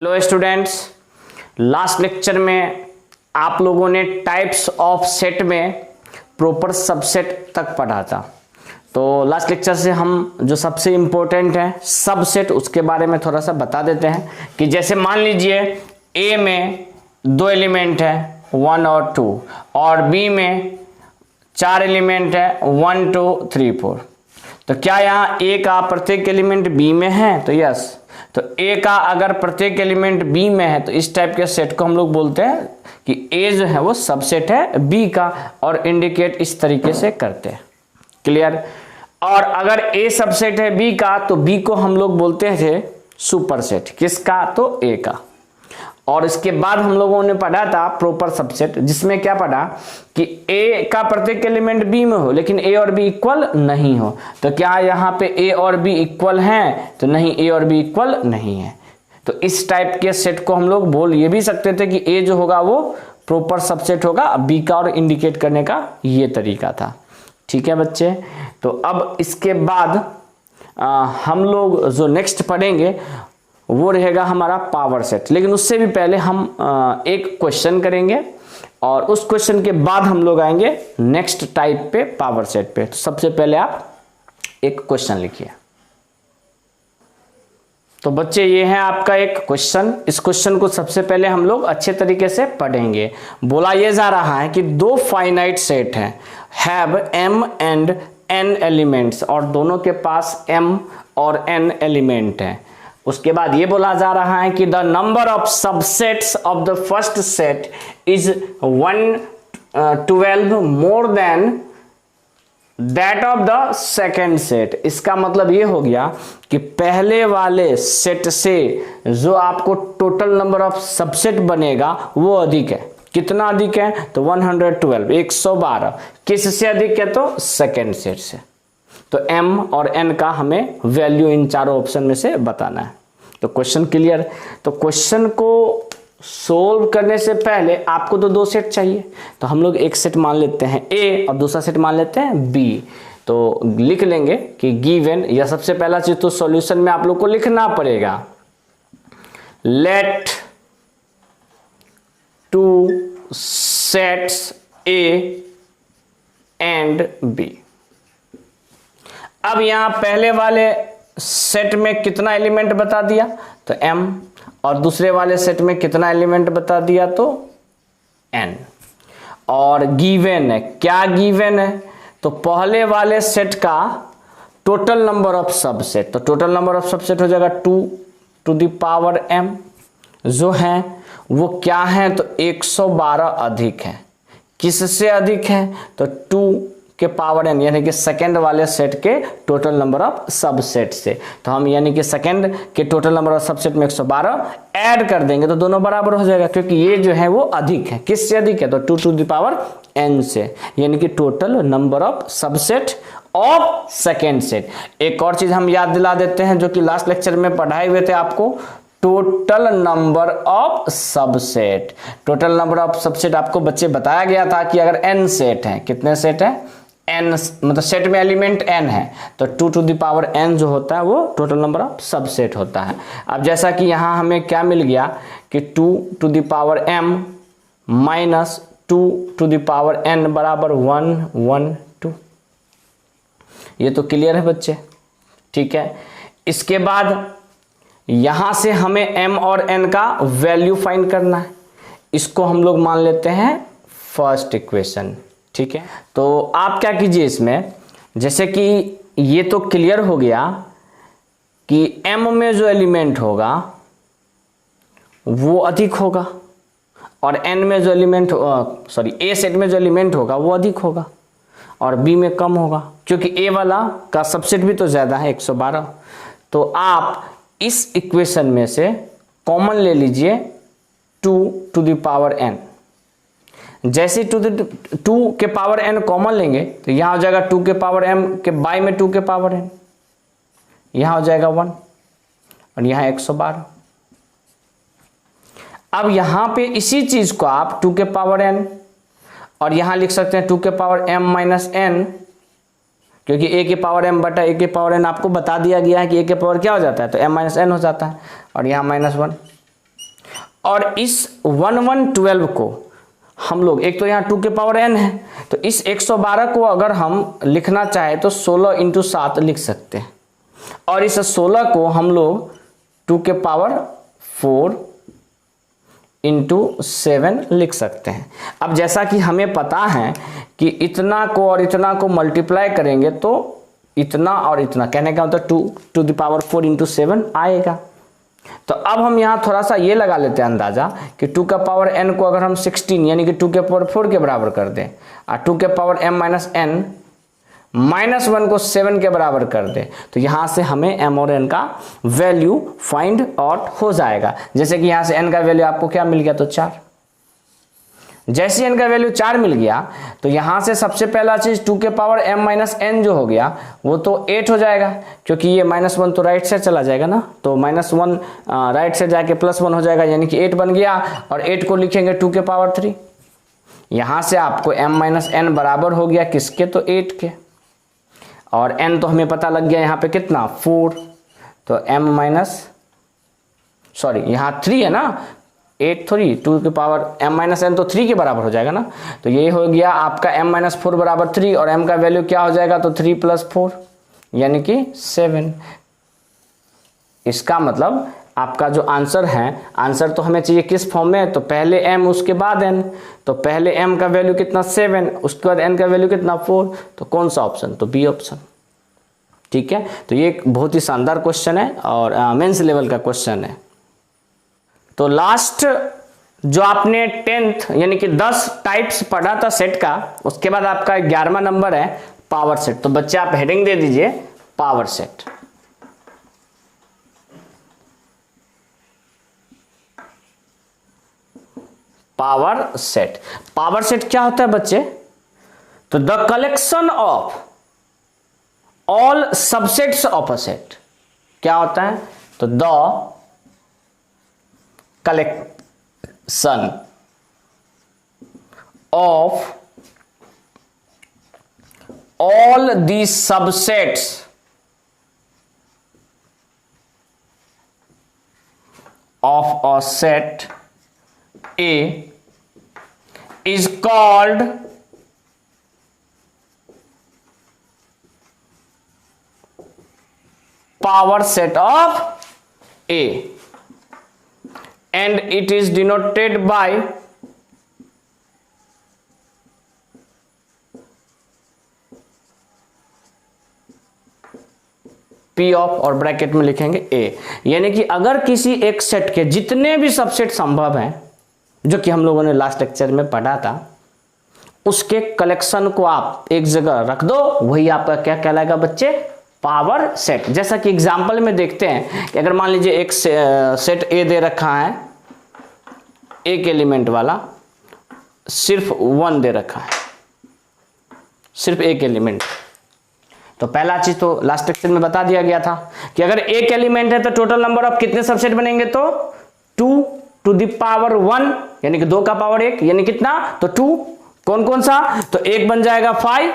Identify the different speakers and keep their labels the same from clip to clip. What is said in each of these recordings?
Speaker 1: Hello students, last lecture में आप लोगों ने टाइप्स ऑफ सेट में प्रॉपर सबसेट तक पढ़ा था। तो लास्ट लेक्चर से हम जो सबसे इम्पोर्टेंट है सबसेट, उसके बारे में थोड़ा सा बता देते हैं कि जैसे मान लीजिए ए में दो एलिमेंट है 1 और 2 और बी में 4 एलिमेंट है 1 2 3 4। तो क्या यहाँ ए का प्रत्येक एलिमेंट बी में है? तो यस। तो ए का अगर प्रत्येक एलिमेंट बी में है तो इस टाइप के सेट को हम लोग बोलते हैं कि ए जो है वो सबसेट है बी का, और इंडिकेट इस तरीके से करते हैं। क्लियर? और अगर ए सबसेट है बी का तो बी को हम लोग बोलते थे सुपरसेट। किसका? तो ए का। और इसके बाद हम लोगों ने पढ़ा था प्रॉपर सबसेट, जिसमें क्या पढ़ा कि ए का प्रत्येक एलिमेंट बी में हो लेकिन ए और बी इक्वल नहीं हो। तो क्या यहाँ पे ए और बी इक्वल हैं? तो नहीं, ए और बी इक्वल नहीं है। तो इस टाइप के सेट को हम लोग बोल ये भी सकते थे कि ए जो होगा वो प्रॉपर सबसेट होगा बी का, और इंडिकेट करने का ये तरीका था। ठीक है बच्चे? तो अब इसके बाद हम लोग जो नेक्स्ट पढ़ेंगे वो रहेगा हमारा पावर सेट। लेकिन उससे भी पहले हम एक क्वेश्चन करेंगे और उस क्वेश्चन के बाद हम लोग आएंगे नेक्स्ट टाइप पे, पावर सेट पे। तो सबसे पहले आप एक क्वेश्चन लिखिए। तो बच्चे ये है आपका एक क्वेश्चन। इस क्वेश्चन को सबसे पहले हम लोग अच्छे तरीके से पढ़ेंगे। बोला ये जा रहा है कि दो फाइनाइट सेट हैं, have m and n elements, और दोनों के पास m और n एलिमेंट हैं। उसके बाद ये बोला जा रहा है कि the number of subsets of the first set is 112 more than that of the second set. इसका मतलब ये हो गया कि पहले वाले सेट से जो आपको टोटल नंबर ऑफ सबसेट बनेगा वो अधिक है। कितना अधिक है? तो 112, 112। किससे अधिक है? तो सेकेंड सेट से। तो m और n का हमें वैल्यू इन चारों ऑप्शन में से बताना है। तो क्वेश्चन क्लियर? तो क्वेश्चन को सोल्व करने से पहले आपको तो दो सेट चाहिए, तो हम लोग एक सेट मान लेते हैं a और दूसरा सेट मान लेते हैं b। तो लिख लेंगे कि गिवन, या सबसे पहला चीज तो सॉल्यूशन में आप लोग को लिखना पड़ेगा, let two sets a and b। अब यहां पहले वाले सेट में कितना एलिमेंट बता दिया? तो m, और दूसरे वाले सेट में कितना एलिमेंट बता दिया? तो n। और गिवन है, क्या गिवन है? तो पहले वाले सेट का टोटल नंबर ऑफ सबसेट, तो टोटल नंबर ऑफ सबसेट हो जाएगा 2 टू द पावर m, जो है वो क्या है? तो 112 अधिक है। किससे अधिक है? तो 2 के पावर n, यानी कि सेकंड वाले सेट के टोटल नंबर ऑफ सबसेट से। तो हम यानी कि सेकंड के टोटल नंबर ऑफ सबसेट में 112 ऐड कर देंगे तो दोनों बराबर हो जाएगा, क्योंकि ये जो है वो अधिक है। किससे अधिक है? तो 2 टू द पावर n से, यानी कि total number of subset of second set. एक और चीज हम याद दिला देते हैं जो कि लास्ट लेक्चर में पढ़ाए हुए थे आपको, total number of subset. Total number of subset आपको बच्चे बताया गया था कि अगर n सेट है, कितने सेट है? n, मतलब सेट में एलिमेंट n है तो 2 टू द पावर n जो होता है वो टोटल नंबर ऑफ सबसेट होता है। अब जैसा कि यहां हमें क्या मिल गया कि 2 to the power m minus 2 to the power n बराबर 1 1 2। ये तो क्लियर है बच्चे? ठीक है। इसके बाद यहां से हमें m और n का वैल्यू फाइंड करना है। इसको हम लोग मान लेते हैं फर्स्ट इक्वेशन। ठीक है। तो आप क्या कीजिए इसमें, जैसे कि ये तो क्लियर हो गया कि m में जो एलिमेंट होगा वो अधिक होगा और n में जो एलिमेंट a सेट में जो एलिमेंट होगा वो अधिक होगा और b में कम होगा, क्योंकि a वाला का सबसेट भी तो ज्यादा है 112। तो आप इस इक्वेशन में से कॉमन ले लीजिए 2 टू द पावर n। जैसे 2 के पावर n कॉमन लेंगे तो यहां हो जाएगा 2 के पावर m के बाय में 2 के पावर n, यहां हो जाएगा 1 और यहां 112। अब यहां पे इसी चीज को आप 2 के पावर n और यहां लिख सकते हैं 2 के पावर m माइनस n, क्योंकि a के पावर m बटा a के पावर n आपको बता दिया गया है कि a के पावर क्या हो जाता है? तो m माइनस n हो जाता है, और यहां -1। और इस 1112 को हम लोग, एक तो यहाँ 2 के पावर n है, तो इस 112 को अगर हम लिखना चाहे तो 16 × 7 लिख सकते हैं, और इस 16 को हम लोग 2 के पावर 4 × 7 लिख सकते हैं। अब जैसा कि हमें पता है कि इतना को और इतना को मल्टीप्लाई करेंगे तो इतना और इतना, कहने का मतलब 2 to the power 4 × 7 आएगा। तो अब हम यहाँ थोड़ा सा ये लगा लेते हैं अंदाजा कि 2 का पावर n को अगर हम 16 यानी कि 2 के पावर 4 के बराबर कर दें, और 2 के पावर m - n -1 को 7 के बराबर कर दे, तो यहाँ से हमें m और n का वैल्यू फाइंड आउट हो जाएगा। जैसे कि यहाँ से n का वैल्यू आपको क्या मिल गया, तो 4। जैसे n का वैल्यू 4 मिल गया तो यहाँ से सबसे पहला चीज 2 के पावर m - n जो हो गया वो तो 8 हो जाएगा, क्योंकि ये -1 तो राइट से चला जाएगा ना, तो -1 राइट से जाके +1 हो जाएगा, यानी कि 8 बन गया। और 8 को लिखेंगे 2 के पावर 3। यहाँ से आपको m - n बराबर हो गया किसके, तो 8 के, और n तो हमें पता लग गया यहाँ पे कितना, 4, तो यहाँ 3 है ना, 8 3, 2 के पावर m - n तो 3 के बराबर हो जाएगा ना, तो ये हो गया आपका m - 4 बराबर 3, और m का वैल्यू क्या हो जाएगा, तो 3 + 4 यानी कि 7। इसका मतलब आपका जो आंसर है, आंसर तो हमें चाहिए किस फॉर्म में, तो पहले m उसके बाद n, तो पहले m का वैल्यू कितना 7, उसके बाद n का वैल्यू कितना 4, तो कौन सा ऑप्शन, तो बी ऑप्शन। ठीक है, तो ये एक बहुत ही शानदार क्वेश्चन है और मेंस लेवल का क्वेश्चन है। तो लास्ट जो आपने 10th यानी कि 10 टाइप्स पढ़ा था सेट का, उसके बाद आपका 11वां नंबर है पावर सेट। तो बच्चे आप हेडिंग दे दीजिए power set. Power set, power set क्या होता है बच्चे, तो the collection of all subsets of a set. क्या होता है, तो the collection of all the subsets of a set A is called power set of A, and it is denoted by P of और bracket में लिखेंगे A। यानी कि अगर किसी एक सेट के जितने भी सबसेट संभव हैं, जो कि हम लोगों ने लास्ट लेक्चर में पढ़ा था, उसके कलेक्शन को आप एक जगह रख दो, वही आपका क्या कहलाएगा बच्चे, पावर सेट। जैसा कि एग्जांपल में देखते हैं कि अगर मान लीजिए एक सेट ए दे रखा है, एक एलिमेंट वाला, सिर्फ 1 दे रखा है, सिर्फ एक एलिमेंट। तो पहला चीज तो लास्ट लेक्चर में बता दिया गया था कि अगर एक एलिमेंट है तो टोटल नंबर ऑफ कितने सबसेट बनेंगे, तो 2 to the power 1 यानी कि 2 का पावर 1 यानी कितना, तो 2। कौन कौन सा, तो एक बन जाएगा 5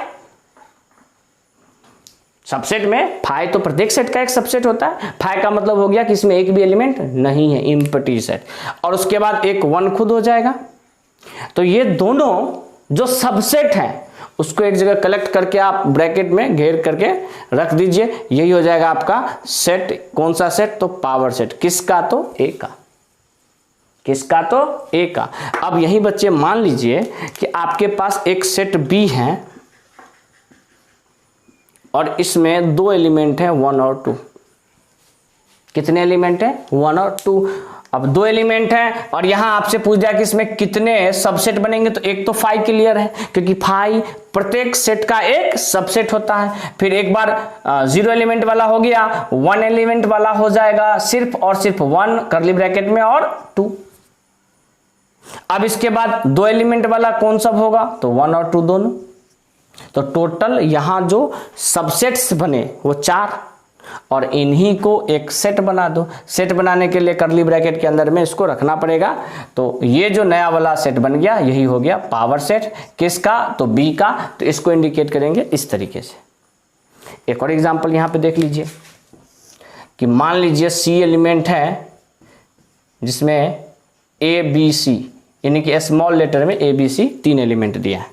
Speaker 1: सबसेट में। 5 तो प्रत्येक सेट का एक सबसेट होता है। 5 का मतलब हो गया कि इसमें एक भी एलिमेंट नहीं है, एम्प्टी सेट। और उसके बाद एक 1 खुद हो जाएगा। तो ये दोनों जो सबसेट हैं उसको एक जगह कलेक्ट करके आप ब्रैकेट में घेर करके रख दीजिए, यही हो जाएगा आपका सेट। कौन सा सेट, तो पावर सेट। किसका, तो ए का। किसका, तो ए का। अब यही बच्चे मान लीजिए कि आपके पास एक सेट बी है और इसमें 2 एलिमेंट हैं 1 और 2। कितने एलिमेंट हैं, 1 और 2। अब 2 एलिमेंट हैं और यहां आपसे पूछ दिया कि इसमें कितने सबसेट बनेंगे, तो एक तो 5 क्लियर है क्योंकि 5 प्रत्येक सेट का एक सबसेट होता है। फिर एक बार 0 एलिमेंट वाला हो गया, 1 एलिमेंट वाला हो जाएगा, सिर्फ और सिर्फ 1 करली ब्रैकेट में और 2। अब इसके बाद 2 एलिमेंट वाला कौन सा होगा, तो 1 और 2 दोनों। तो टोटल यहां जो सबसेट्स बने वो 4, और इन्हीं को एक सेट बना दो। सेट बनाने के लिए करली ब्रैकेट के अंदर में इसको रखना पड़ेगा। तो ये जो नया वाला सेट बन गया यही हो गया पावर सेट। किसका, तो बी का। तो इसको इंडिकेट करेंगे इस तरीके से। एक और एग्जांपल यहां पे देख लीजिए कि मान लीजिए सी एलिमेंट है जिसमें ए बी सी, यानी कि स्मॉल लेटर में ए बी सी 3 एलिमेंट दिया है।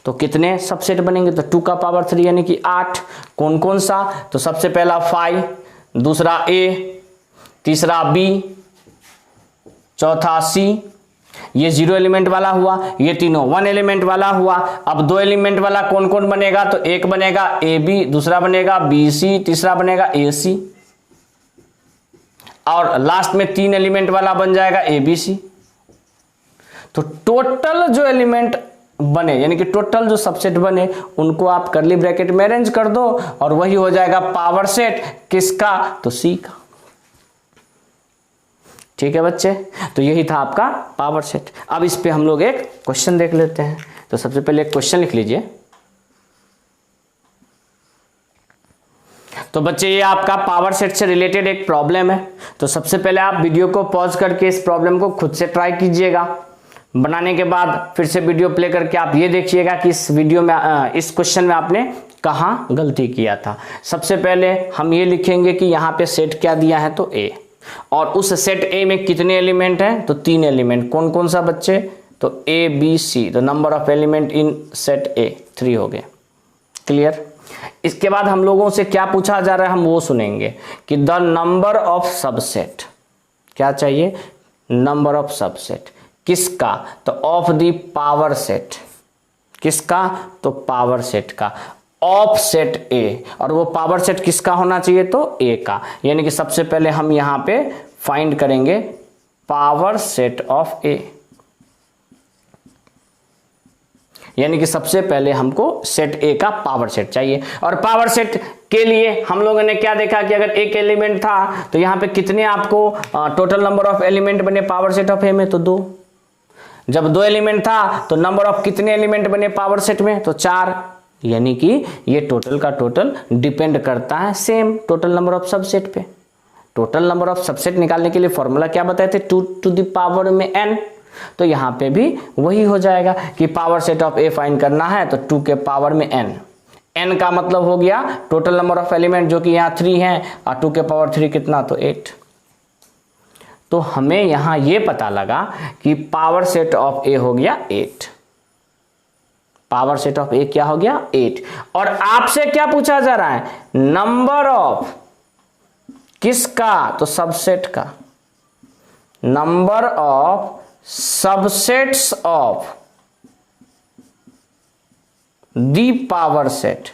Speaker 1: तो कितने सबसेट बनेंगे? तो 2 का पावर 3 यानी कि 8। कौन कौन सा? तो सबसे पहला 5, दूसरा ए, तीसरा बी, चौथा सी। ये 0 एलिमेंट वाला हुआ, ये तीनों 1 एलिमेंट वाला हुआ। अब 2 एलिमेंट वाला कौन कौन बनेगा? तो एक बनेगा ए बी, दूसरा बनेगा बी सी, तीसरा बनेगा ए सी, और लास्ट में 3 एलिमेंट वाला बन जाएगा ए बी सी। तो टोटल जो एलिमेंट बने, यानी कि टोटल जो सबसेट बने, उनको आप कर्ली ब्रैकेट में अरेंज कर दो और वही हो जाएगा पावर सेट। किसका? तो सी का। ठीक है बच्चे, तो यही था आपका पावर सेट। अब इस पे हम लोग एक क्वेश्चन देख लेते हैं। तो सबसे पहले एक क्वेश्चन लिख लीजिए। तो बच्चे ये आपका पावर सेट से रिलेटेड एक प्रॉब्लम है। तो सबसे पहले आप वीडियो को पॉज करके इस प्रॉब्लम को खुद से ट्राई कीजिएगा। बनाने के बाद फिर से वीडियो प्ले करके आप ये देखिएगा कि इस वीडियो में इस क्वेश्चन में आपने कहाँ गलती किया था। सबसे पहले हम ये लिखेंगे कि यहाँ पे सेट क्या दिया है, तो ए, और उस सेट ए में कितने एलिमेंट हैं? तो 3 एलिमेंट। कौन कौन सा बच्चे? तो A B C. The number of element in set A 3 हो गए। क्लियर? इसके बाद हम लोगों से क्या पूछा जा रहा है, हम वो सुनेंगे कि द नंबर ऑफ सबसेट, क्या चाहिए? Number of subset. किसका? तो ऑफ द पावर सेट। किसका? तो पावर सेट का, ऑफ सेट ए। और वो पावर सेट किसका होना चाहिए? तो ए का। यानी कि सबसे पहले हम यहां पे फाइंड करेंगे पावर सेट ऑफ ए, यानी कि सबसे पहले हमको सेट ए का पावर सेट चाहिए। और पावर सेट के लिए हम लोगों ने क्या देखा कि अगर एक एलिमेंट था तो यहां पे कितने आपको टोटल नंबर ऑफ एलिमेंट बने पावर सेट ऑफ ए में? तो 2। जब 2 एलिमेंट था तो नंबर ऑफ कितने एलिमेंट बने पावर सेट में? तो 4। यानी कि ये टोटल का टोटल डिपेंड करता है same total number of subset पे। टोटल नंबर ऑफ सबसेट निकालने के लिए फॉर्मूला क्या बताए थे? 2 टू द पावर में n। तो यहां पे भी वही हो जाएगा कि power set of A find करना है तो 2 के पावर में n। n का मतलब हो गया टोटल नंबर ऑफ एलिमेंट, जो कि यहाँ 3 है, और 2 के पावर 3 कितना? तो 8। तो हमें यहां ये पता लगा कि पावर सेट ऑफ ए हो गया 8। पावर सेट ऑफ ए क्या हो गया? 8। और आपसे क्या पूछा जा रहा है? नंबर ऑफ किसका? तो सबसेट का। Number of subsets of the power set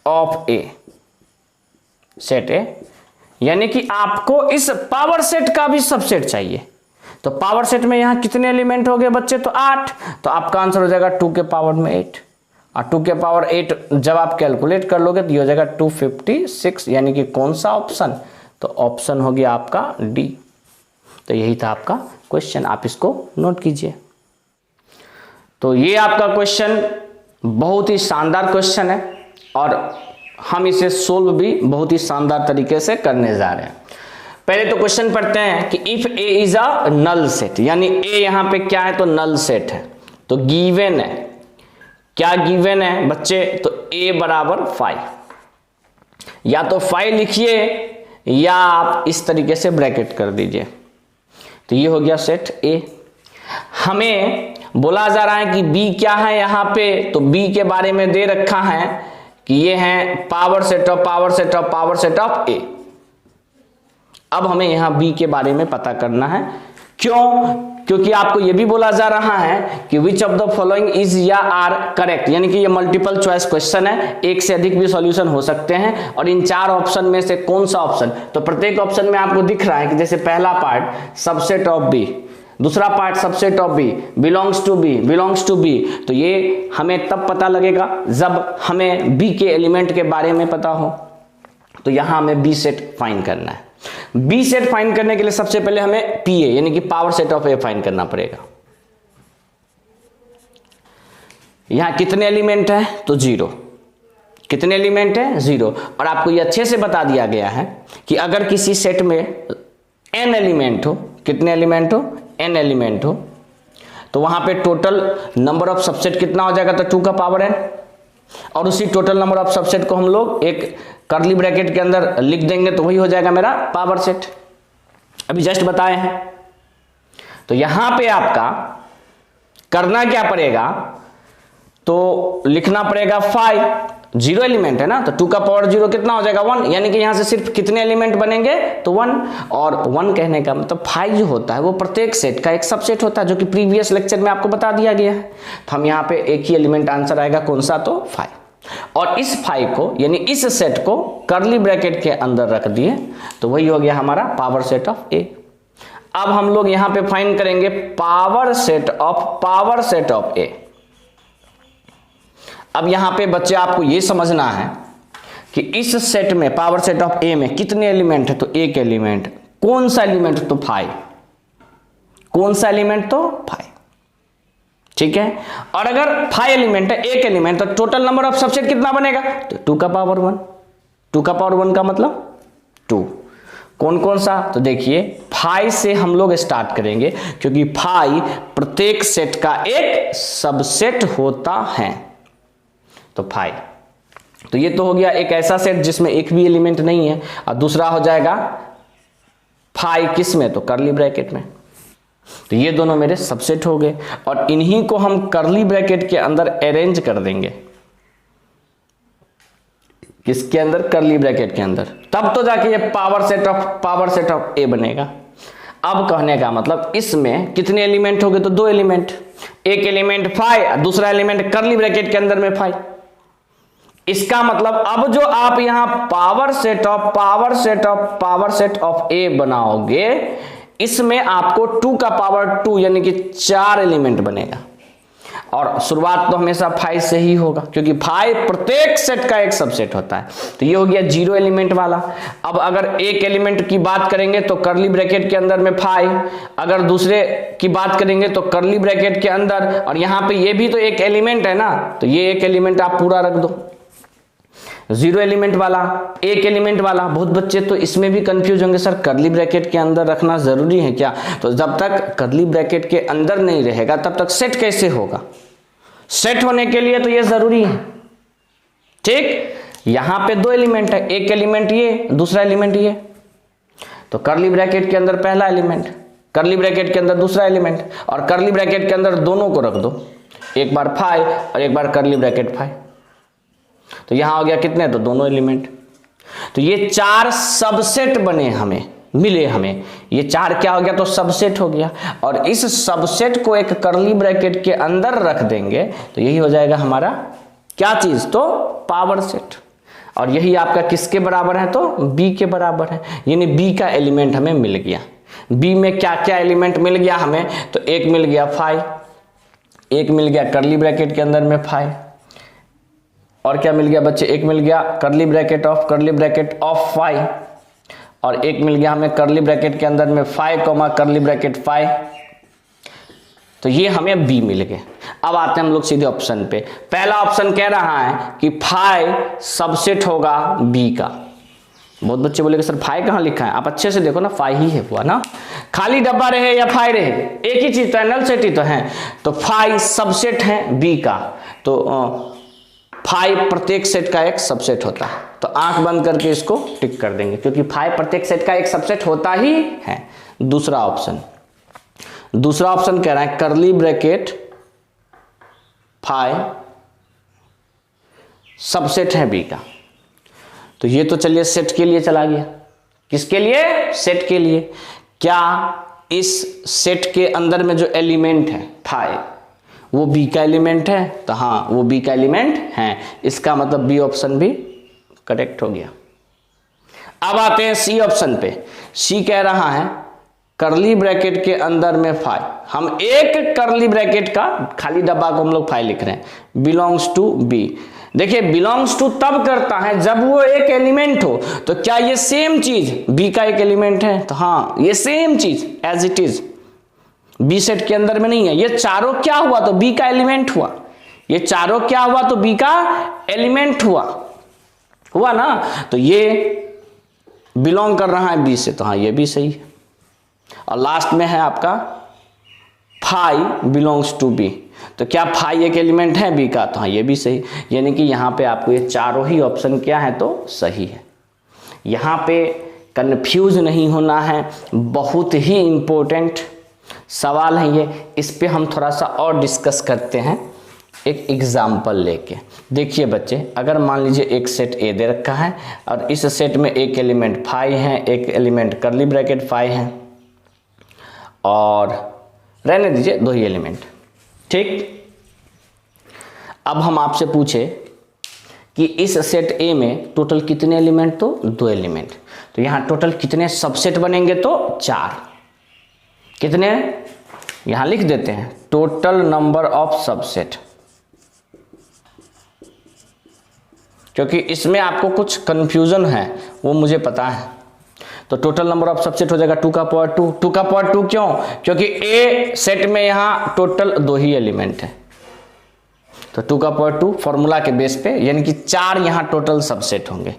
Speaker 1: of A, set ए। यानी कि आपको इस पावर सेट का भी सबसेट चाहिए। तो पावर सेट में यहां कितने एलिमेंट हो गए बच्चे? तो 8। तो आपका आंसर हो जाएगा 2 के पावर में 8। और 2 के पावर 8 जब आप कैलकुलेट कर लोगे तो ये हो जाएगा 256। यानी कि कौन सा ऑप्शन? तो ऑप्शन हो गया आपका डी। तो यही था आपका क्वेश्चन, आप इसको नोट कीजिए। तो ये आपका क्वेश्चन बहुत ही शानदार क्वेश्चन है और हम इसे सोल्व भी बहुत ही शानदार तरीके से करने जा रहे हैं। पहले तो क्वेश्चन पढ़ते हैं कि if A is a null set, यानी ए यहां पे क्या है? तो नल सेट है। तो गिवन है, क्या गिवन है बच्चे? तो ए बराबर 5। या तो 5 लिखिए या आप इस तरीके से ब्रैकेट कर दीजिए। तो ये हो गया सेट ए। हमें बोला जा रहा है कि बी क्या है यहां पे? तो बी के बारे में दे रखा है कि ये है power set of power set of power set of A. अब हमें यहां बी के बारे में पता करना है। क्यों? क्योंकि आपको यह भी बोला जा रहा है कि which of the following is या आर करेक्ट, यानी कि ये मल्टीपल चॉइस क्वेश्चन है, एक से अधिक भी सॉल्यूशन हो सकते हैं। और इन 4 ऑप्शन में से कौन सा ऑप्शन? तो प्रत्येक ऑप्शन में आपको दिख रहा है कि जैसे पहला पार्ट सबसेट ऑफ बी, दूसरा part subset of B, belongs to B, belongs to B. तो ये हमें तब पता लगेगा जब हमें बी के एलिमेंट के बारे में पता हो। तो यहां हमें बी सेट फाइंड करना है। बी सेट फाइंड करने के लिए सबसे पहले हमें पी ए यानी कि power set of A find करना पड़ेगा। यहां कितने एलिमेंट है? तो 0। कितने एलिमेंट है? 0। और आपको ये अच्छे से बता दिया गया है कि अगर किसी सेट में n एलिमेंट हो, कितने एलिमेंट हो? n एलिमेंट हो, तो वहां पे टोटल नंबर ऑफ सबसेट कितना हो जाएगा? तो 2 का पावर n। और उसी टोटल नंबर ऑफ सबसेट को हम लोग एक कर्ली ब्रैकेट के अंदर लिख देंगे तो वही हो जाएगा मेरा पावर सेट, अभी जस्ट बताए हैं। तो यहां पे आपका करना क्या पड़ेगा, तो लिखना पड़ेगा 5, 0 एलिमेंट है ना, तो 2 का पावर 0 कितना हो जाएगा 1, यानी कि यहां से सिर्फ कितने एलिमेंट बनेंगे तो 1, और 1 कहने का मतलब 5 जो होता है वो प्रत्येक सेट का एक सबसेट होता है, जो कि प्रीवियस लेक्चर में आपको बता दिया गया है। तो हम यहाँ पे एक ही एलिमेंट आंसर आएगा, कौन सा, तो 5। और इस 5 को यानी इस सेट को कर्ली ब्रैकेट के अंदर रख दिए तो वही हो गया हमारा पावर सेट ऑफ ए। अब हम लोग यहां पे फाइंड करेंगे पावर सेट ऑफ ए। अब यहां पे बच्चे आपको ये समझना है कि इस सेट में पावर सेट ऑफ ए में कितने एलिमेंट है, तो एक एलिमेंट, कौन सा एलिमेंट, तो 5, कौन सा एलिमेंट, तो 5, ठीक है। और अगर 5 एलिमेंट है, एक एलिमेंट, तो टोटल नंबर ऑफ सबसेट कितना बनेगा, तो 2 का पावर 1, 2 का पावर 1 का मतलब 2। कौन कौन सा, तो देखिए 5 से हम लोग स्टार्ट करेंगे, क्योंकि 5 प्रत्येक सेट का एक सबसेट होता है, तो 5। तो ये तो हो गया एक ऐसा सेट जिसमें एक भी एलिमेंट नहीं है, और दूसरा हो जाएगा 5 किस में, तो कर्ली ब्रैकेट में। तो ये दोनों मेरे सबसेट हो गए, और इन्हीं को हम कर्ली ब्रैकेट के अंदर अरेंज कर देंगे, किसके अंदर, कर्ली ब्रैकेट के अंदर, तब तो जाके ये पावर सेट ऑफ ए बनेगा। अब कहने का मतलब इसमें कितने एलिमेंट हो गए, तो 2 एलिमेंट, एक एलिमेंट 5, दूसरा एलिमेंट कर्ली ब्रैकेट के अंदर में 5। इसका मतलब अब जो आप यहां पावर सेट ऑफ ए बनाओगे, इसमें आपको 2 का पावर 2 यानी कि 4 एलिमेंट बनेगा, और शुरुआत तो हमेशा 5 से ही होगा, क्योंकि 5 प्रत्येक सेट का एक सबसेट होता है। तो ये हो गया 0 एलिमेंट वाला। अब अगर एक एलिमेंट की बात करेंगे तो कर्ली ब्रैकेट के अंदर में 5, अगर दूसरे की बात करेंगे तो कर्ली ब्रैकेट के अंदर, और यहां पे ये भी तो एक एलिमेंट है ना, तो ये एक एलिमेंट आप पूरा रख दो, 0 एलिमेंट वाला, एक एलिमेंट वाला। बहुत बच्चे तो इसमें भी कंफ्यूज होंगे, सर कर्ली ब्रैकेट के अंदर रखना जरूरी है क्या, तो जब तक कर्ली ब्रैकेट के अंदर नहीं रहेगा तब तक सेट कैसे होगा, सेट होने के लिए तो ये जरूरी है, ठीक। यहां पे 2 एलिमेंट है, एक एलिमेंट ये, दूसरा एलिमेंट ये, तो कर्ली ब्रैकेट के अंदर पहला एलिमेंट, कर्ली ब्रैकेट के अंदर दूसरा एलिमेंट, और कर्ली ब्रैकेट के अंदर दोनों को रख दो, एक बार 5 और एक बार कर्ली ब्रैकेट 5। तो यहां हो गया कितने, तो दोनों एलिमेंट। तो ये 4 सबसेट बने, हमें मिले, हमें ये 4 क्या हो गया, तो सबसेट हो गया, और इस सबसेट को एक कर्ली ब्रैकेट के अंदर रख देंगे तो यही हो जाएगा हमारा क्या चीज, तो पावर सेट। और यही आपका किसके बराबर है, तो बी के बराबर है, यानी बी का एलिमेंट हमें मिल गया। बी में क्या क्या एलिमेंट मिल गया हमें, तो एक मिल गया 5, एक मिल गया कर्ली ब्रैकेट के अंदर में 5, और क्या मिल गया बच्चे, एक मिल गया कर्ली ब्रैकेट ऑफ 5, और एक मिल गया हमें कर्ली ब्रैकेट के अंदर में 5 कर्ली ब्रैकेट 5। तो ये हमें बी मिल गए। अब आते हैं हम लोग सीधे ऑप्शन पे। पहला ऑप्शन कह रहा है कि 5 सबसेट होगा बी का। बहुत बच्चे बोलेंगे सर 5 कहाँ लिखा है, आप अच्छे से देखो ना, 5 ही है हुआ ना, खाली डब्बा रहे या 5 रहे एक ही चीज, तो नल सेट ही तो है। तो 5 सबसेट है बी का, तो 5 प्रत्येक सेट का एक सबसेट होता है, तो आंख बंद करके इसको टिक कर देंगे, क्योंकि 5 प्रत्येक सेट का एक सबसेट होता ही है। दूसरा ऑप्शन कह रहा है कर्ली ब्रैकेट 5 सबसेट है बी का। तो ये तो चलिए सेट के लिए चला गया, किसके लिए, सेट के लिए। क्या इस सेट के अंदर में जो एलिमेंट है 5 वो बी का एलिमेंट है, तो हाँ वो बी का एलिमेंट है, इसका मतलब बी ऑप्शन भी करेक्ट हो गया। अब आते हैं सी ऑप्शन पे। सी कह रहा है कर्ली ब्रैकेट के अंदर में 5, हम एक कर्ली ब्रैकेट का खाली डब्बा को हम लोग 5 लिख रहे हैं, बिलोंग्स टू बी। देखिए बिलोंग्स टू तब करता है जब वो एक एलिमेंट हो, तो क्या ये सेम चीज बी का एक एलिमेंट है, तो हाँ ये सेम चीज as it is B set के अंदर में नहीं है। ये चारों क्या हुआ, तो बी का एलिमेंट हुआ, ये चारों क्या हुआ, तो बी का एलिमेंट हुआ ना, तो ये बिलोंग कर रहा है बी से, तो हाँ ये भी सही है। और लास्ट में है आपका 5 बिलोंग्स टू बी, तो क्या 5 एक एलिमेंट है बी का, तो हाँ ये भी सही। यानी कि यहाँ पे आपको ये चारों ही ऑप्शन क्या है, तो सही है। यहाँ पे कंफ्यूज नहीं होना है, बहुत ही इम्पोर्टेंट सवाल है ये। इस पे हम थोड़ा सा और डिस्कस करते हैं एक एग्जाम्पल लेके। देखिए बच्चे, अगर मान लीजिए एक सेट ए दे रखा है और इस सेट में एक एलिमेंट फाई है, एक एलिमेंट करली ब्रैकेट फाई है, और रहने दीजिए 2 ही एलिमेंट, ठीक। अब हम आपसे पूछे कि इस सेट ए में टोटल कितने एलिमेंट, तो 2 एलिमेंट, तो यहाँ टोटल कितने सबसेट बनेंगे, तो 4। कितने, यहाँ लिख देते हैं टोटल नंबर ऑफ सबसेट, क्योंकि इसमें आपको कुछ कंफ्यूजन है वो मुझे पता है। तो टोटल नंबर ऑफ सबसेट हो जाएगा 2 का पावर 2। 2 का पावर 2 क्यों, क्योंकि ए सेट में यहाँ टोटल 2 ही एलिमेंट है, तो 2 का पावर 2 फॉर्मूला के बेस पे, यानी कि 4 यहाँ टोटल सबसेट होंगे।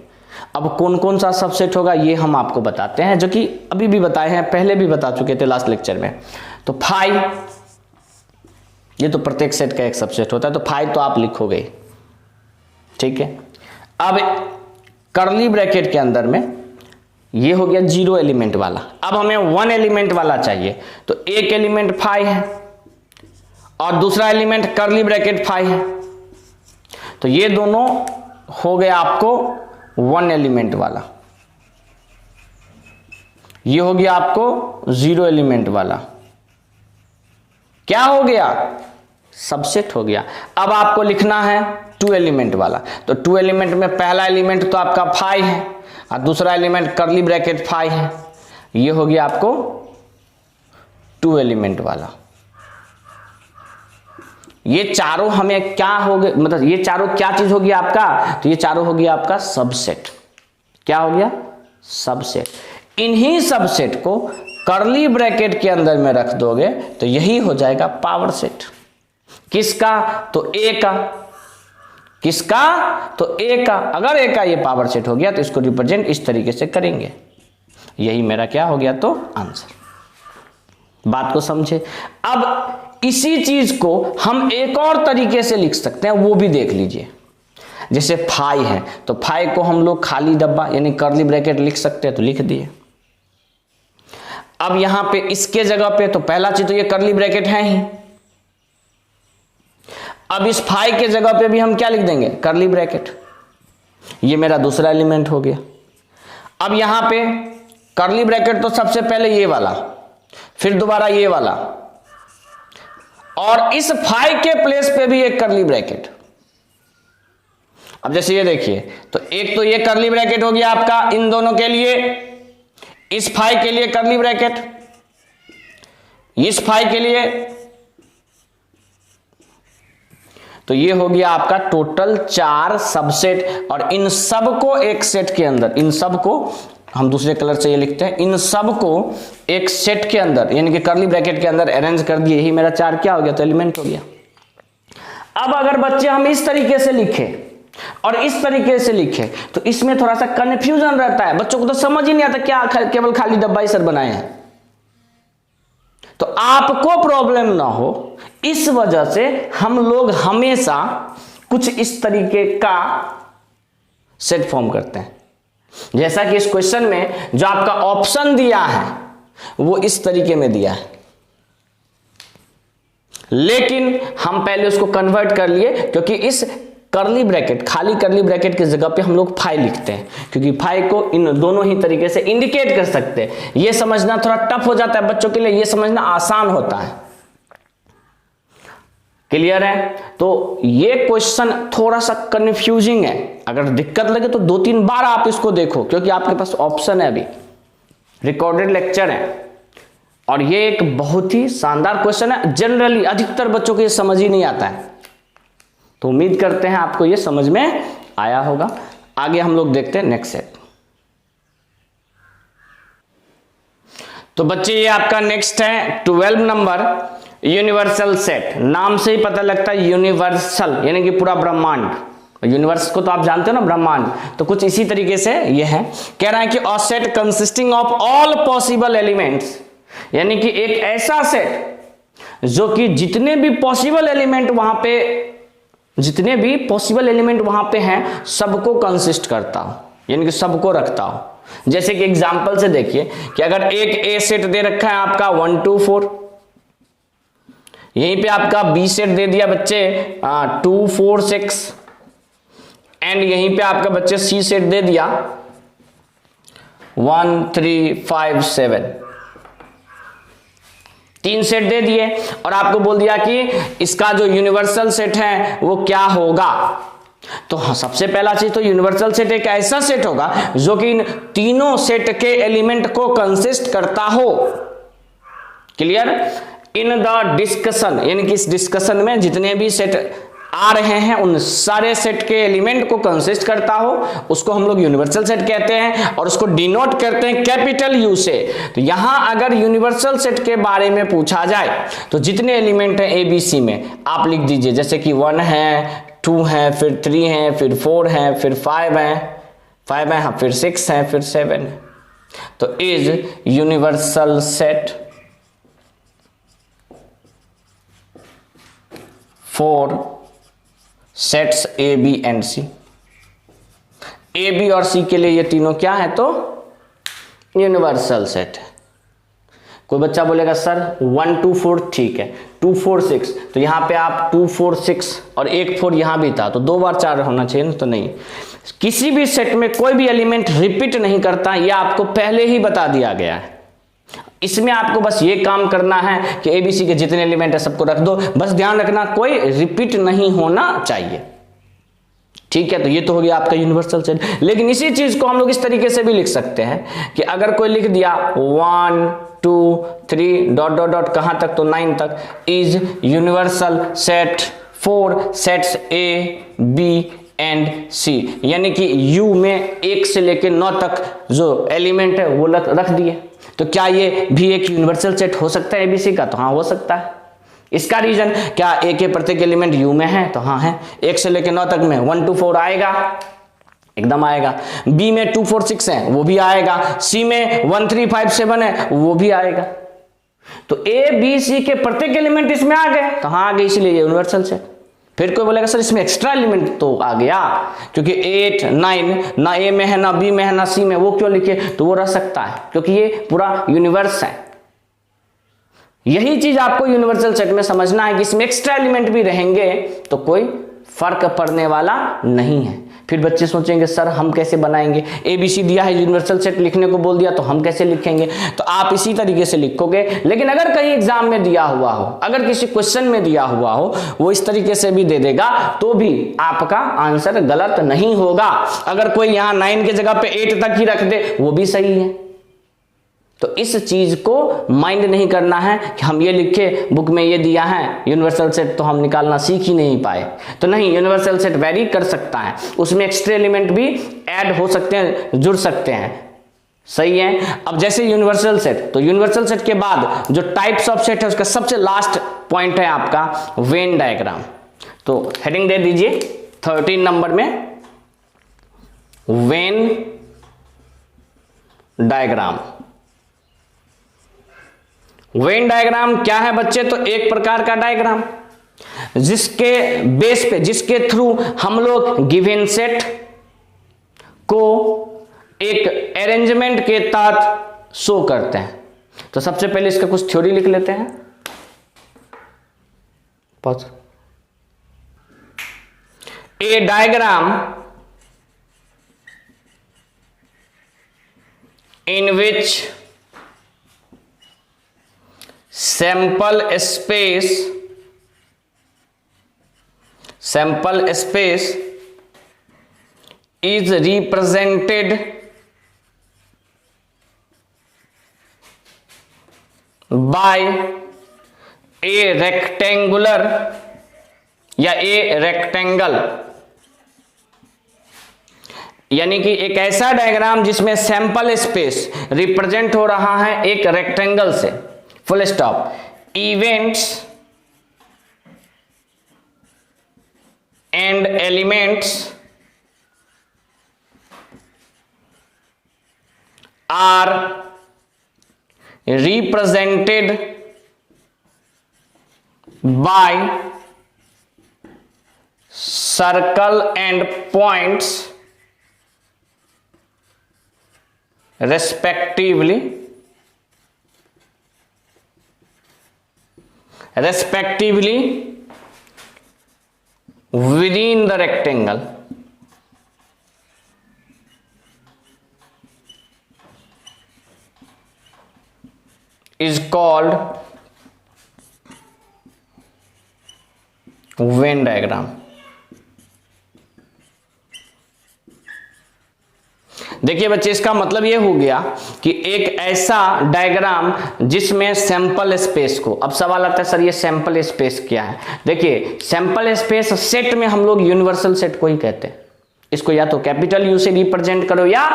Speaker 1: अब कौन कौन सा सबसेट होगा ये हम आपको बताते हैं, जो कि अभी भी बताए हैं, पहले भी बता चुके थे लास्ट लेक्चर में। तो 5, ये तो प्रत्येक सेट का एक सबसेट होता है, तो 5 तो आप लिखोगे, ठीक है। अब करली ब्रैकेट के अंदर में ये हो गया 0 एलिमेंट वाला। अब हमें 1 एलिमेंट वाला चाहिए, तो एक एलिमेंट 5 है और दूसरा एलिमेंट करली ब्रैकेट 5 है, तो ये दोनों हो गया आपको 1 एलिमेंट वाला, ये हो गया आपको 0 एलिमेंट वाला। क्या हो गया, सबसेट हो गया। अब आपको लिखना है 2 एलिमेंट वाला, तो 2 एलिमेंट में पहला एलिमेंट तो आपका 5 है और दूसरा एलिमेंट करली ब्रैकेट 5 है, ये हो गया आपको 2 एलिमेंट वाला। ये चारों हमें क्या हो गए, मतलब ये चारों क्या चीज होगी आपका, तो ये चारों हो गया आपका सबसेट। क्या हो गया, सबसेट। इन्हीं सबसेट को करली ब्रैकेट के अंदर में रख दोगे तो यही हो जाएगा पावर सेट। किसका, तो ए का। किसका, तो ए का। अगर ए का ये पावर सेट हो गया तो इसको रिप्रेजेंट इस तरीके से करेंगे, यही मेरा क्या हो गया, तो आंसर। बात को समझे। अब इसी चीज को हम एक और तरीके से लिख सकते हैं, वो भी देख लीजिए। जैसे 5 है तो 5 को हम लोग खाली डब्बा यानी करली ब्रैकेट लिख सकते हैं, तो लिख दिए। अब यहां पे इसके जगह पे तो पहला चीज तो ये करली ब्रैकेट है ही, अब इस 5 के जगह पे भी हम क्या लिख देंगे, करली ब्रैकेट। ये मेरा दूसरा एलिमेंट हो गया। अब यहां पे करली ब्रैकेट तो सबसे पहले ये वाला, फिर दोबारा ये वाला, और इस 5 के प्लेस पे भी एक करली ब्रैकेट। अब जैसे ये देखिए, तो एक तो ये करली ब्रैकेट हो गया आपका इन दोनों के लिए, इस 5 के लिए करली ब्रैकेट, इस 5 के लिए, तो ये हो गया आपका टोटल 4 सबसेट। और इन सब को एक सेट के अंदर, इन सब को हम दूसरे कलर से ये लिखते हैं, इन सब को एक सेट के अंदर यानी कि करली ब्रैकेट के अंदर अरेंज कर दिए, यही मेरा 4 क्या हो गया, तो एलिमेंट हो गया। अब अगर बच्चे हम इस तरीके से लिखे और इस तरीके से लिखे तो इसमें थोड़ा सा कंफ्यूजन रहता है, बच्चों को तो समझ ही नहीं आता क्या केवल खाली डब्बा ही सर बनाए हैं। तो आपको प्रॉब्लम ना हो इस वजह से हम लोग हमेशा कुछ इस तरीके का सेट फॉर्म करते हैं। जैसा कि इस क्वेश्चन में जो आपका ऑप्शन दिया है वो इस तरीके में दिया है, लेकिन हम पहले उसको कन्वर्ट कर लिए, क्योंकि इस करली ब्रैकेट, खाली करली ब्रैकेट की जगह पे हम लोग 5 लिखते हैं, क्योंकि 5 को इन दोनों ही तरीके से इंडिकेट कर सकते हैं। ये समझना थोड़ा टफ हो जाता है बच्चों के लिए, ये समझना आसान होता है। क्लियर है? तो ये क्वेश्चन थोड़ा सा कंफ्यूजिंग है, अगर दिक्कत लगे तो 2-3 बार आप इसको देखो, क्योंकि आपके पास ऑप्शन है, अभी रिकॉर्डेड लेक्चर है, और ये एक बहुत ही शानदार क्वेश्चन है। जनरली अधिकतर बच्चों को ये समझ ही नहीं आता है, तो उम्मीद करते हैं आपको ये समझ में आया होगा। आगे हम लोग देखते हैं नेक्स्ट सेट। तो बच्चे ये आपका नेक्स्ट है 12 नंबर यूनिवर्सल सेट। नाम से ही पता लगता है यूनिवर्सल यानी कि पूरा ब्रह्मांड। यूनिवर्स को तो आप जानते हो ना, ब्रह्मांड, तो कुछ इसी तरीके से ये है। कह रहा है कि a set consisting of all possible elements, यानी कि एक ऐसा सेट जो कि जितने भी पॉसिबल एलिमेंट वहां पे हैं सबको कंसिस्ट करता हो, यानी कि सबको रखता हो। जैसे कि एग्जांपल से देखिए कि अगर एक ए सेट दे रखा है आपका 1 2 4, यहीं पे आपका बी सेट दे दिया बच्चे 2 4 6, एंड यहीं पे आपका बच्चे सी सेट दे दिया 1 3 5 7, 3 सेट दे दिए और आपको बोल दिया कि इसका जो यूनिवर्सल सेट है वो क्या होगा। तो हाँ, सबसे पहला चीज तो यूनिवर्सल सेट एक ऐसा सेट होगा जो कि इन तीनों सेट के एलिमेंट को कंसिस्ट करता हो। क्लियर? इन द डिस्कशन, यानी कि इस डिस्कशन में जितने भी सेट आ रहे हैं उन सारे सेट के एलिमेंट को कंसिस्ट करता हो, उसको हम लोग यूनिवर्सल सेट कहते हैं और उसको डिनोट करते हैं कैपिटल यू से। तो यहां अगर यूनिवर्सल सेट के बारे में पूछा जाए तो जितने एलिमेंट हैं एबीसी में आप लिख दीजिए, जैसे कि 1 है, 2 है, फिर 3 है, फिर 4 है, फिर 5 है, हाँ, फिर 6 है, फिर 7 है। तो is universal set for sets A B and C. A B और सी के लिए ये तीनों क्या है? तो यूनिवर्सल सेट है। कोई बच्चा बोलेगा सर 1 2 4 ठीक है, 2 4 6, तो यहां पे आप 2 4 6 और एक 4 यहां भी था तो 2 बार 4 होना चाहिए ना, तो नहीं। किसी भी सेट में कोई भी एलिमेंट रिपीट नहीं करता, यह आपको पहले ही बता दिया गया है। इसमें आपको बस ये काम करना है कि एबीसी के जितने एलिमेंट है सबको रख दो, बस ध्यान रखना कोई रिपीट नहीं होना चाहिए। ठीक है, तो ये तो हो गया आपका यूनिवर्सल सेट। लेकिन इसी चीज को हम लोग इस तरीके से भी लिख सकते हैं कि अगर कोई लिख दिया 1 2 3 डॉट डॉट डॉट कहां तक? तो 9 तक, is universal set for sets A B and C, यानी कि यू में 1 से लेकर 9 तक जो एलिमेंट है वो रख दिए। तो क्या ये भी एक यूनिवर्सल सेट हो सकता है एबीसी का? तो हाँ, हो सकता है। इसका रीजन क्या? ए के प्रत्येक एलिमेंट यू में है, तो हाँ है। 1 से लेकर 9 तक में 1 2 4 आएगा, एकदम आएगा। बी में 2 4 6 है, वो भी आएगा। सी में 1 3 5 7 है, वो भी आएगा। तो ए बी सी के प्रत्येक एलिमेंट इसमें आ गए, तो हाँ आ गए, इसलिए यूनिवर्सल सेट। फिर कोई बोलेगा सर इसमें एक्स्ट्रा एलिमेंट तो आ गया, क्योंकि 8 9 ना ए में है, ना बी में है, ना सी में, वो क्यों लिखे? तो वो रह सकता है क्योंकि ये पूरा यूनिवर्स है। यही चीज आपको यूनिवर्सल सेट में समझना है कि इसमें एक्स्ट्रा एलिमेंट भी रहेंगे तो कोई फर्क पड़ने वाला नहीं है। फिर बच्चे सोचेंगे सर हम कैसे बनाएंगे, एबीसी दिया है, यूनिवर्सल सेट लिखने को बोल दिया तो हम कैसे लिखेंगे? तो आप इसी तरीके से लिखोगे। लेकिन अगर कहीं एग्जाम में दिया हुआ हो, अगर किसी क्वेश्चन में दिया हुआ हो, वो इस तरीके से भी दे देगा तो भी आपका आंसर गलत नहीं होगा। अगर कोई यहाँ 9 की जगह पे 8 तक ही रख दे वो भी सही है। तो इस चीज को माइंड नहीं करना है कि हम ये लिखे बुक में ये दिया है यूनिवर्सल सेट तो हम निकालना सीख ही नहीं पाए। तो नहीं, यूनिवर्सल सेट वेरी कर सकता है, उसमें एक्स्ट्रा एलिमेंट भी ऐड हो सकते हैं, जुड़ सकते हैं। सही है। अब जैसे यूनिवर्सल सेट, तो यूनिवर्सल सेट के बाद जो टाइप्स ऑफ सेट है उसका सबसे लास्ट पॉइंट है आपका वेन डायग्राम। तो हेडिंग दे दीजिए 13 नंबर में, वेन डायग्राम। वेन डायग्राम क्या है बच्चे? तो एक प्रकार का डायग्राम जिसके बेस पे, जिसके थ्रू हम लोग गिवन सेट को एक अरेंजमेंट के तहत शो करते हैं। तो सबसे पहले इसका कुछ थ्योरी लिख लेते हैं। Pause. A diagram in which sample space is represented by a rectangular या a rectangle, यानी कि एक ऐसा डायग्राम जिसमें सैंपल स्पेस रिप्रेजेंट हो रहा है एक रेक्टेंगल से, full stop. Events and elements are represented by circle and points respectively within the rectangle is called Venn diagram। देखिए बच्चे, इसका मतलब ये हो गया कि एक ऐसा डायग्राम जिसमें सैंपल स्पेस को, अब सवाल आता है सर ये सैंपल स्पेस क्या है। देखिए सैंपल स्पेस सेट में हम लोग यूनिवर्सल सेट को ही कहते हैं। इसको या तो कैपिटल यू से रिप्रेजेंट करो या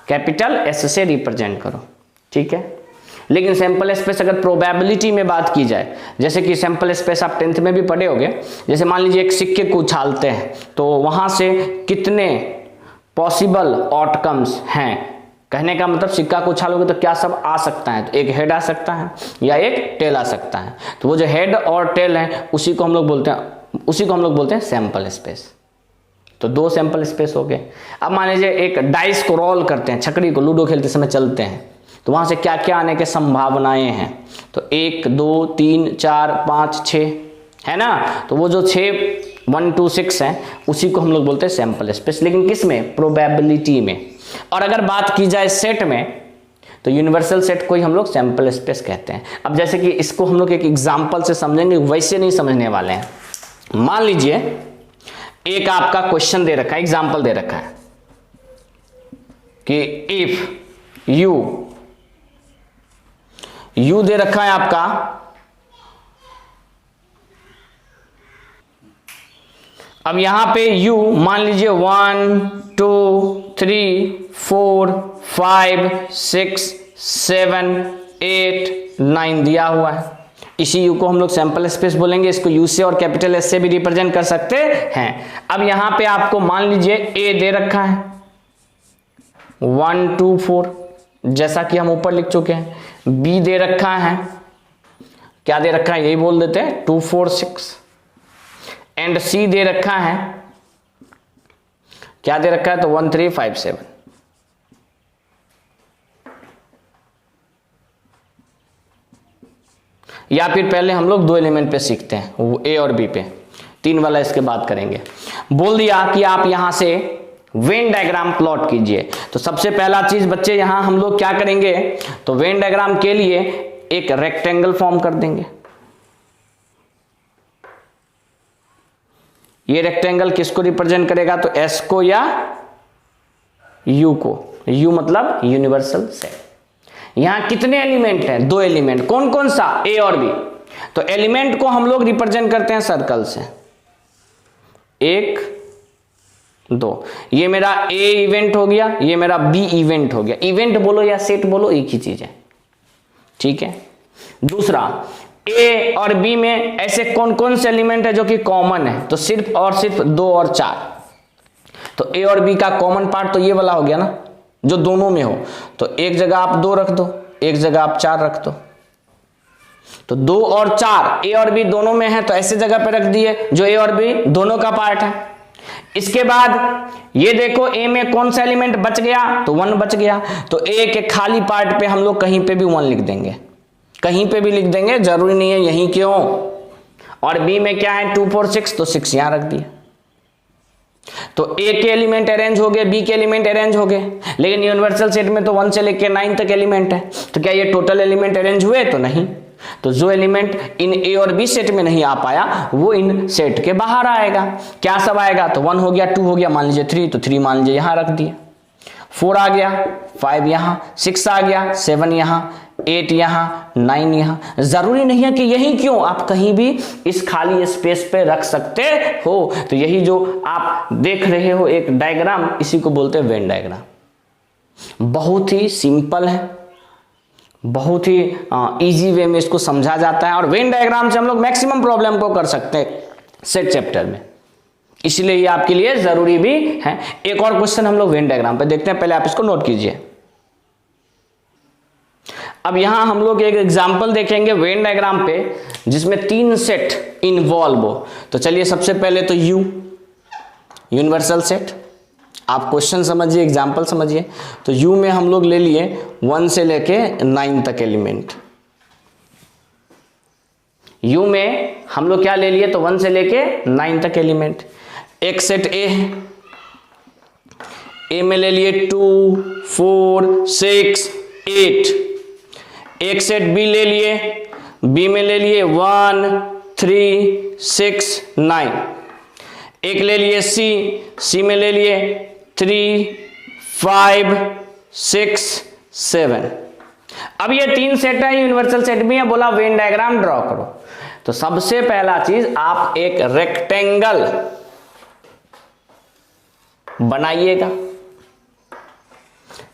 Speaker 1: कैपिटल एस से रिप्रेजेंट करो, ठीक है। लेकिन सैंपल स्पेस अगर प्रोबेबिलिटी में बात की जाए, जैसे कि सैंपल स्पेस आप 10th में भी पढ़े होंगे, जैसे मान लीजिए एक सिक्के को उछालते हैं तो वहां से कितने पॉसिबल आउटकम्स हैं। कहने का मतलब सिक्का को उछालोगे तो क्या सब आ सकता है, तो एक हेड आ सकता है या एक टेल आ सकता है। तो वो जो हेड और टेल है उसी को हम लोग बोलते हैं सैंपल स्पेस। तो 2 सैंपल स्पेस हो गए। अब मान लीजिए एक डाइस को रोल करते हैं, छकड़ी को लूडो खेलते समय चलते हैं, तो वहां से क्या क्या आने के संभावनाएं हैं। तो 1 2 3 4 5 6 है ना। तो वो जो 6 1 2 6 है उसी को हम लोग बोलते हैं सैंपल स्पेस। लेकिन किस में, प्रोबेबिलिटी में। और अगर बात की जाए सेट में तो यूनिवर्सल सेट को ही हम लोग सैंपल स्पेस कहते हैं। अब जैसे कि इसको हम लोग एक एग्जांपल से समझेंगे, वैसे नहीं समझने वाले हैं। मान लीजिए एक आपका क्वेश्चन दे रखा है, एग्जांपल दे रखा है कि इफ यू दे रखा है आपका, अब यहां पे u मान लीजिए 1 2 3 4 5 6 7 8 9 दिया हुआ है। इसी u को हम लोग सैंपल स्पेस बोलेंगे। इसको u से और कैपिटल S से भी रिप्रेजेंट कर सकते हैं। अब यहां पे आपको मान लीजिए a दे रखा है 1 2 4, जैसा कि हम ऊपर लिख चुके हैं। b दे रखा है, क्या दे रखा है यही बोल देते हैं 2 4 6। एंड C दे रखा है, क्या दे रखा है, तो 1 3 5 7। या फिर पहले हम लोग 2 एलिमेंट पे सीखते हैं, वो A और B पे, 3 वाला इसके बाद करेंगे। बोल दिया कि आप यहां से वेन डायग्राम प्लॉट कीजिए। तो सबसे पहला चीज बच्चे यहां हम लोग क्या करेंगे, तो वेन डायग्राम के लिए एक रेक्टेंगल फॉर्म कर देंगे। ये रेक्टेंगल किसको रिप्रेजेंट करेगा, तो S को या U को। U मतलब यूनिवर्सल सेट। यहां कितने एलिमेंट हैं, 2 एलिमेंट। कौन कौन सा, A और B। तो एलिमेंट को हम लोग रिप्रेजेंट करते हैं सर्कल से, 1 2। ये मेरा A इवेंट हो गया, ये मेरा B इवेंट हो गया। इवेंट बोलो या सेट बोलो एक ही चीज है, ठीक है। दूसरा, A और B में ऐसे कौन कौन से एलिमेंट है जो कि कॉमन है, तो सिर्फ और सिर्फ 2 और 4। तो A और B का कॉमन पार्ट तो ये वाला हो गया ना, जो दोनों में हो। तो एक जगह आप 2 रख दो, एक जगह आप 4 रख दो। तो 2 और 4 A और B दोनों में है, तो ऐसे जगह पे रख दिए जो A और B दोनों का पार्ट है। इसके बाद ये देखो A में कौन सा एलिमेंट बच गया, तो 1 बच गया। तो A के खाली पार्ट पे हम लोग कहीं पे भी 1 लिख देंगे, कहीं पे भी लिख देंगे, जरूरी नहीं है यहीं क्यों। और B में क्या है 2 4 6, तो 6 यहां रख दिया। तो A के एलिमेंट अरेंज हो गए, B के एलिमेंट अरेंज हो गए। लेकिन यूनिवर्सल सेट में तो 1 से लेकर 9 तक एलिमेंट है, तो क्या ये टोटल एलिमेंट अरेंज हुए, तो नहीं। तो जो एलिमेंट इन A और B सेट में नहीं आ पाया वो इन सेट के बाहर आएगा। क्या सब आएगा, तो 1 हो गया, 2 हो गया, मान लीजिए 3, तो 3 मान लीजिए यहां रख दिया। 4 आ गया, 5 यहां, 6 आ गया, 7 यहां, 8 यहां, 9 यहां। जरूरी नहीं है कि यही क्यों, आप कहीं भी इस खाली स्पेस पे रख सकते हो। तो यही जो आप देख रहे हो एक डायग्राम, इसी को बोलते हैं वेन डायग्राम। बहुत ही सिंपल है, बहुत ही इजी वे में इसको समझा जाता है। और वेन डायग्राम से हम लोग मैक्सिमम प्रॉब्लम को कर सकते हैं सेट चैप्टर में, इसलिए ये आपके लिए जरूरी भी है। एक और क्वेश्चन हम लोग वेन डायग्राम पे देखते हैं, पहले आप इसको नोट कीजिए। अब यहां हम लोग एक एग्जांपल देखेंगे वेन डायग्राम पे जिसमें 3 सेट इन्वॉल्व हो। तो चलिए सबसे पहले तो U यूनिवर्सल सेट, आप क्वेश्चन समझिए, एग्जाम्पल समझिए। तो U में हम लोग ले लिए 1 से लेके 9 तक एलिमेंट। U में हम लोग क्या ले लिए, तो 1 से लेके 9 तक एलिमेंट। एक सेट A है, A में ले लिए 2, 4, 6, 8। एक सेट B ले लिए, B में ले लिए 1, 3, 6, 9। एक ले लिए C में ले लिए 3, 5, 6, 7। अब ये 3 सेट है, यूनिवर्सल सेट भी है, बोला वेन डायग्राम ड्रॉ करो। तो सबसे पहला चीज आप एक रेक्टेंगल बनाइएगा।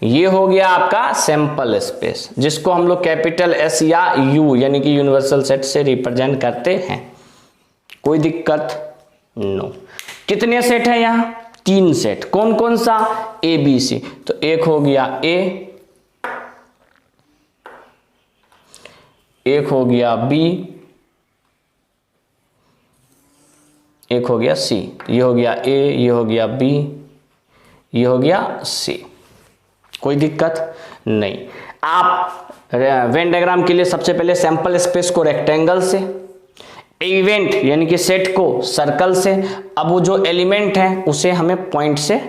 Speaker 1: ये हो गया आपका सैंपल स्पेस, जिसको हम लोग कैपिटल S या U यानी कि यूनिवर्सल सेट से रिप्रेजेंट करते हैं। कोई दिक्कत नो। कितने सेट है यहां, 3 सेट। कौन कौन सा, A B C। तो एक हो गया A, एक हो गया B, एक हो गया C। ये हो गया A, ये हो गया B, ये हो गया C। कोई दिक्कत नहीं। आप वेन डायग्राम के लिए सबसे पहले सैंपल स्पेस को रेक्टेंगल से, इवेंट यानी कि सेट को सर्कल से, अब वो जो एलिमेंट है उसे हमें पॉइंट से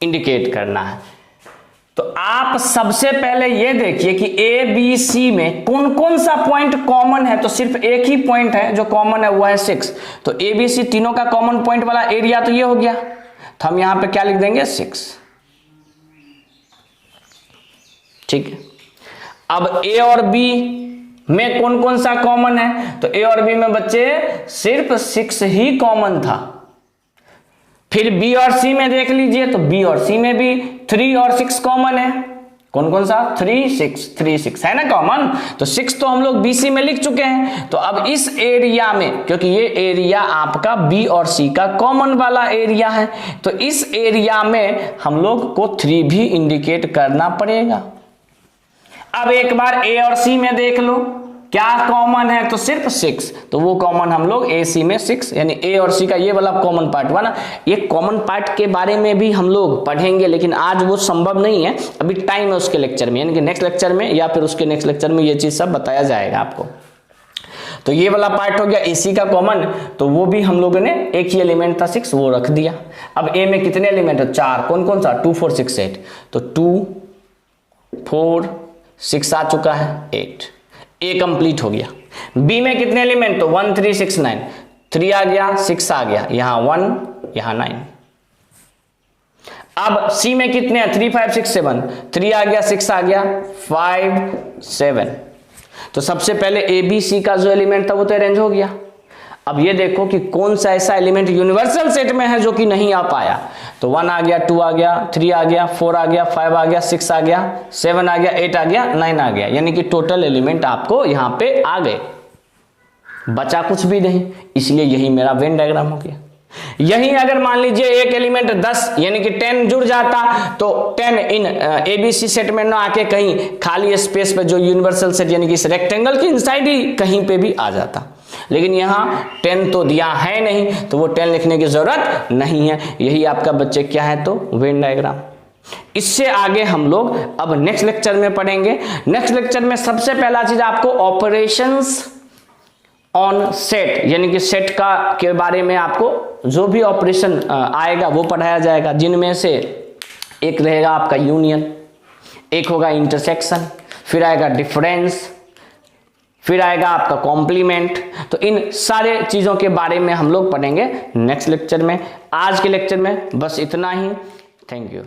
Speaker 1: इंडिकेट करना है। तो आप सबसे पहले ये देखिए कि A B C में कौन कौन सा पॉइंट कॉमन है। तो सिर्फ एक ही पॉइंट है जो कॉमन है, वो है 6। तो A B C तीनों का कॉमन पॉइंट वाला एरिया तो ये हो गया। तो हम यहां पे क्या लिख देंगे, 6। ठीक है। अब A और B में कौन कौन सा कॉमन है, तो A और B में बच्चे सिर्फ 6 ही कॉमन था। फिर B और C में देख लीजिए, तो B और C में भी 3 और 6 कॉमन है। कौन कौन सा, 3 6 है ना कॉमन। तो 6 तो हम लोग BC में लिख चुके हैं। तो अब इस एरिया में, क्योंकि ये एरिया आपका B और C का कॉमन वाला एरिया है, तो इस एरिया में हम लोग को 3 भी इंडिकेट करना पड़ेगा। अब एक बार A और C में देख लो क्या कॉमन है, तो सिर्फ 6। तो वो कॉमन हम लोग AC में 6, यानी A और C का ये वाला कॉमन पार्ट हुआ ना। ये कॉमन पार्ट के बारे में भी हम लोग पढ़ेंगे, लेकिन आज वो संभव नहीं है, अभी टाइम है उसके लेक्चर में, यानी कि नेक्स्ट लेक्चर में या फिर उसके नेक्स्ट लेक्चर में ये चीज सब बताया जाएगा आपको। तो ये वाला पार्ट हो गया AC का कॉमन, तो वो भी हम लोगों ने एक ही एलिमेंट था 6, वो रख दिया। अब A में कितने एलिमेंट है, 4। कौन कौन सा, 2 4 6 8। तो 2 4 6 आ चुका है, 8। A कंप्लीट हो गया। B में कितने एलिमेंट, तो 1 3 6 9। 3 आ गया, 6 आ गया, यहां 1 यहां 9। अब C में कितने हैं, 3 5 6 7। 3 आ गया, 6 आ गया, 5 7। तो सबसे पहले A B C का जो एलिमेंट था वो तो अरेंज हो गया। अब ये देखो कि कौन सा ऐसा एलिमेंट यूनिवर्सल सेट में है जो कि नहीं आ पाया। तो 1 आ गया, 2 आ गया, 3 आ गया, 4 आ गया, 5 आ गया, 6 आ गया, 7 आ गया, 8 आ गया, 9 आ गया, यानी कि टोटल एलिमेंट आपको यहां पे आ गए, बचा कुछ भी नहीं। इसलिए यही मेरा वेन डायग्राम हो गया। यही अगर मान लीजिए एक एलिमेंट 10 यानी कि 10 जुड़ जाता, तो 10 इन ABC सेट में ना आके कहीं खाली स्पेस पे जो यूनिवर्सल सेट यानी कि इस रेक्टेंगल के इनसाइड ही कहीं पे भी आ जाता। लेकिन यहाँ 10 तो दिया है नहीं, तो वो 10 लिखने की जरूरत नहीं है। यही आपका बच्चे क्या है, तो वेन डायग्राम। इससे आगे हम लोग अब नेक्स्ट लेक्चर में पढ़ेंगे। नेक्स्ट लेक्चर में सबसे पहला चीज आपको ऑपरेशंस ऑन सेट यानी कि सेट का के बारे में आपको जो भी ऑपरेशन आएगा वो पढ़ाया जाएगा, जिनमें से एक रहेगा आपका यूनियन, एक होगा इंटरसेक्शन, फिर आएगा डिफरेंस, फिर आएगा आपका कॉम्प्लीमेंट। तो इन सारे चीजों के बारे में हम लोग पढ़ेंगे नेक्स्ट लेक्चर में। आज के लेक्चर में बस इतना ही। Thank you.